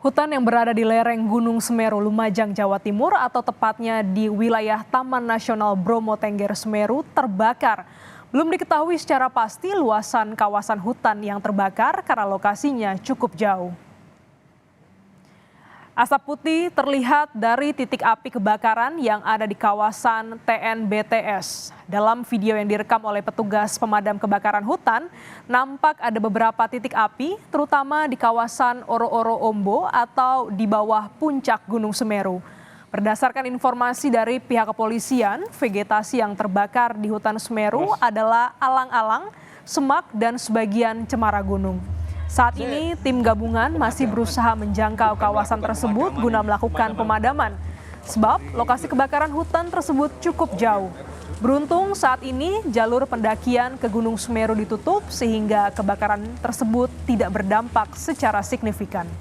Hutan yang berada di lereng Gunung Semeru, Lumajang, Jawa Timur atau tepatnya di wilayah Taman Nasional Bromo Tengger Semeru terbakar. Belum diketahui secara pasti luasan kawasan hutan yang terbakar karena lokasinya cukup jauh. Asap putih terlihat dari titik api kebakaran yang ada di kawasan TNBTS. Dalam video yang direkam oleh petugas pemadam kebakaran hutan, nampak ada beberapa titik api, terutama di kawasan Oro-Oro Ombo atau di bawah puncak Gunung Semeru. Berdasarkan informasi dari pihak kepolisian, vegetasi yang terbakar di hutan Semeru adalah alang-alang, semak, dan sebagian cemara gunung. Saat ini tim gabungan masih berusaha menjangkau kawasan tersebut guna melakukan pemadaman. Sebab lokasi kebakaran hutan tersebut cukup jauh. Beruntung saat ini jalur pendakian ke Gunung Semeru ditutup sehingga kebakaran tersebut tidak berdampak secara signifikan.